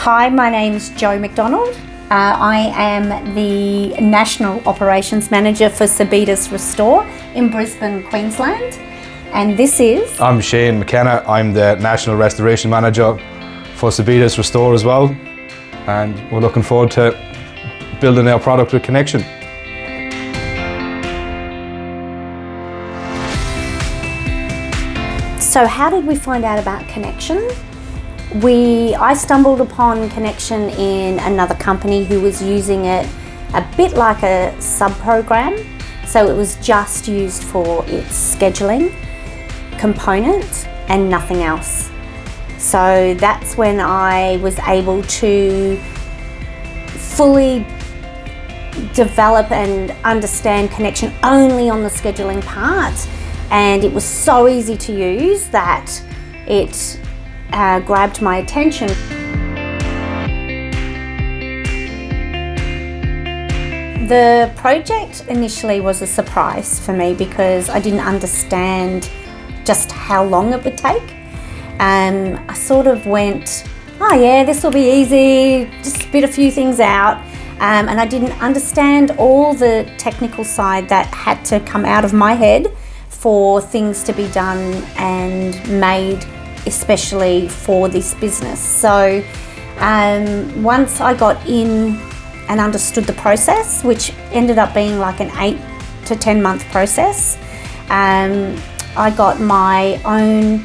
Hi, my name's Jo McDonald. I am the National Operations Manager for Subitus Restore in Brisbane, Queensland. And this is... I'm Shane McKenna. I'm the National Restoration Manager for Subitus Restore as well. And we're looking forward to building our product with Kynection. So how did we find out about Kynection? I stumbled upon Kynection in another company who was using it a bit like a sub-program. So it was just used for its scheduling component and nothing else. So that's when I was able to fully develop and understand Kynection only on the scheduling part. And it was so easy to use that it grabbed my attention. The project initially was a surprise for me because I didn't understand just how long it would take. I sort of went, oh yeah, this will be easy, just spit a few things out. And I didn't understand all the technical side that had to come out of my head for things to be done and made especially for this business. So once I got in and understood the process, which ended up being like an 8 to 10 month process, I got my own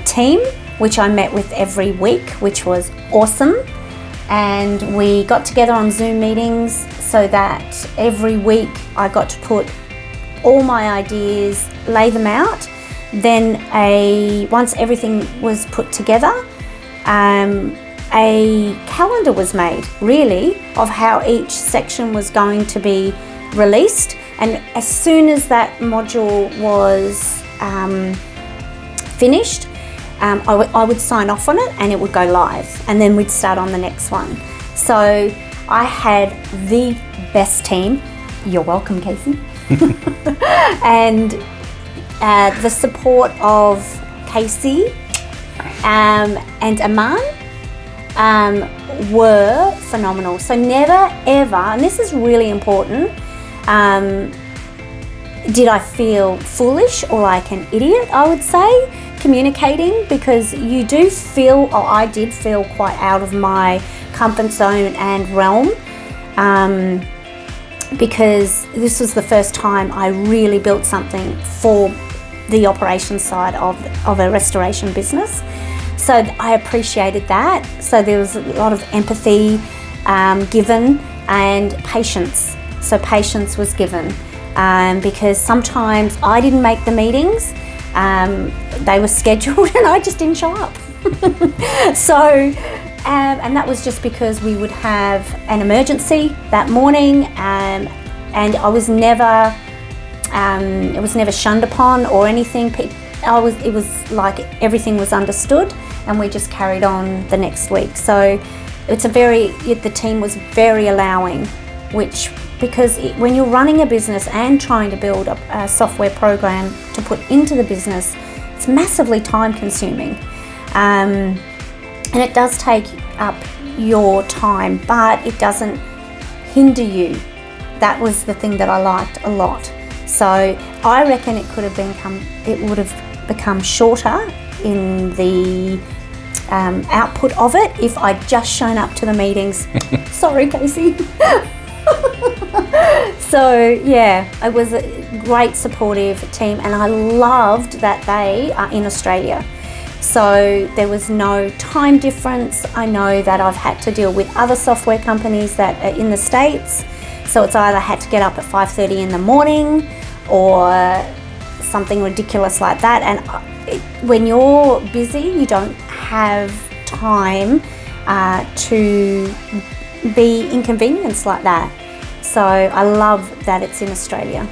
team, which I met with every week, which was awesome. And we got together on Zoom meetings so that every week I got to put all my ideas, lay them out. Then once everything was put together, a calendar was made really of how each section was going to be released. And as soon as that module was finished, I would sign off on it and it would go live, and then we'd start on the next one. So I had the best team. You're welcome, Casey. And the support of Casey and Aman were phenomenal. So never ever, and this is really important, did I feel foolish or like an idiot, I would say, communicating, because you do feel, or I did feel, quite out of my comfort zone and realm. Because this was the first time I really built something for the operations side of a restoration business. So I appreciated that. So there was a lot of empathy given and patience. So patience was given because sometimes I didn't make the meetings. They were scheduled and I just didn't show up. So. And that was just because we would have an emergency that morning, and I was never, it was never shunned upon or anything. It was like everything was understood, and we just carried on the next week. So the team was very allowing, because when you're running a business and trying to build a software program to put into the business, it's massively time consuming. And it does take up your time, but it doesn't hinder you. That was the thing that I liked a lot. So I reckon it would have become shorter in the output of it if I'd just shown up to the meetings. Sorry, Casey. So yeah, it was a great supportive team, and I loved that they are in Australia. So there was no time difference. I know that I've had to deal with other software companies that are in the States. So it's either had to get up at 5:30 in the morning or something ridiculous like that. And when you're busy, you don't have time to be inconvenienced like that. So I love that it's in Australia.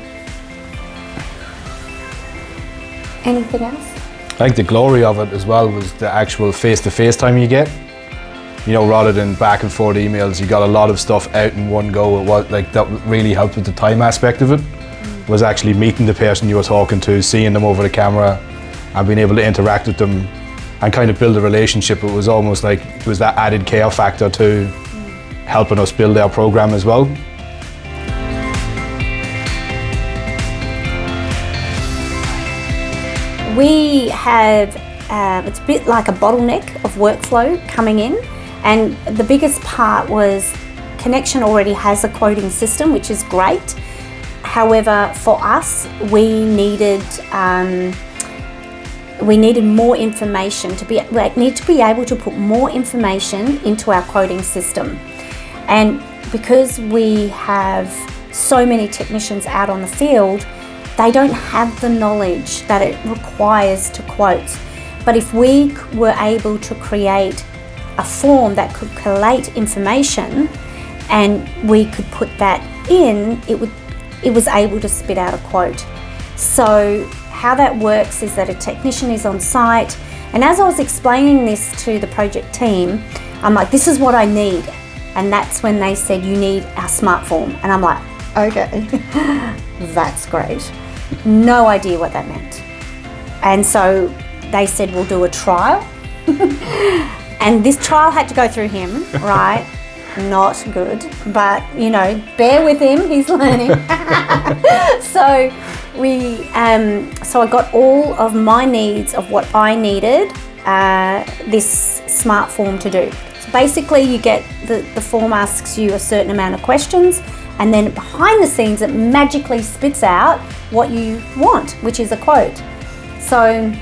Anything else? I think the glory of it as well was the actual face-to-face time you get. You know, rather than back and forth emails, you got a lot of stuff out in one go. It was like that really helped with the time aspect of it. Was actually meeting the person you were talking to, seeing them over the camera, and being able to interact with them and kind of build a relationship. It was almost like it was that added care factor to helping us build our program as well. We have, it's a bit like a bottleneck of workflow coming in, and the biggest part was Kynection already has a quoting system, which is great. However, for us, we needed more information to be able to put more information into our quoting system. And because we have so many technicians out on the field, they don't have the knowledge that it requires to quote. But if we were able to create a form that could collate information and we could put that in, it was able to spit out a quote. So how that works is that a technician is on site, and as I was explaining this to the project team, I'm like, this is what I need. And that's when they said, you need our smart form. And I'm like, okay, that's great. No idea what that meant. And so they said, we'll do a trial. And this trial had to go through him, right? Not good, but you know, bear with him, he's learning. So I got all of my needs of what I needed this smart form to do. So basically you get, the form asks you a certain amount of questions, and then behind the scenes it magically spits out what you want, which is a quote. So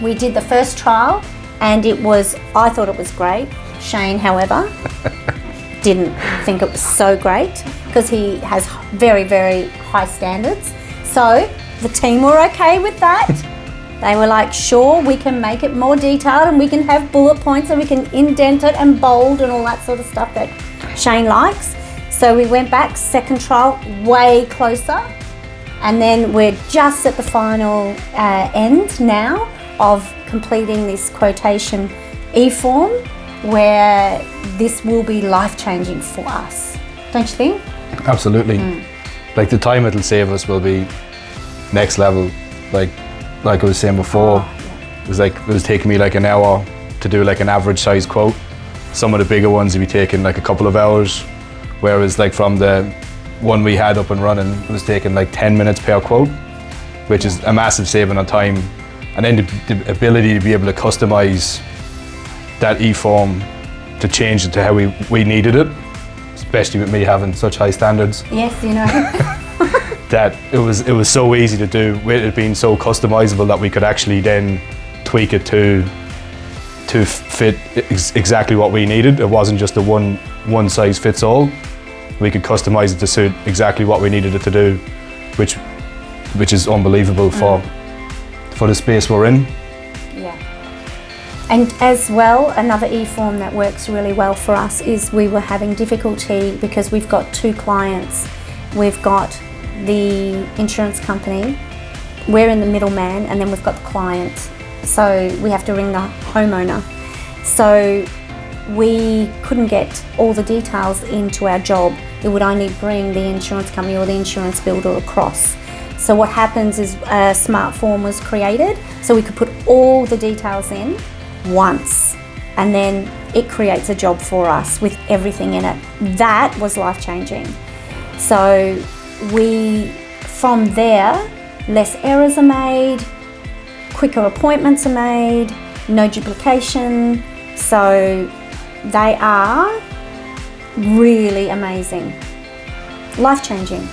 we did the first trial and I thought it was great. Shane, however, didn't think it was so great because he has very, very high standards. So the team were okay with that. They were like, sure, we can make it more detailed and we can have bullet points and we can indent it and bold and all that sort of stuff that Shane likes. So we went back, second trial, way closer. And then we're just at the final end now of completing this quotation e-form, where this will be life-changing for us. Don't you think? Absolutely. Like the time it'll save us will be next level. Like I was saying before, it was taking me like an hour to do like an average size quote. Some of the bigger ones would be taking like a couple of hours, whereas like from the one we had up and running, it was taking like 10 minutes per quote, which is a massive saving on time. And then the ability to be able to customize that e-form to change it to how we needed it, especially with me having such high standards. Yes, you know. That it was so easy to do, with it being so customizable that we could actually then tweak it to fit exactly what we needed. It wasn't just a one size fits all. We could customize it to suit exactly what we needed it to do, which is unbelievable for the space we're in. Yeah. And as well, another e-form that works really well for us is we were having difficulty because we've got two clients. We've got the insurance company, we're in the middleman, and then we've got the client. So we have to ring the homeowner. So we couldn't get all the details into our job. It would only bring the insurance company or the insurance builder across. So what happens is a smart form was created so we could put all the details in once, and then it creates a job for us with everything in it. That was life-changing. So from there, less errors are made, quicker appointments are made, no duplication. So they are really amazing, life-changing.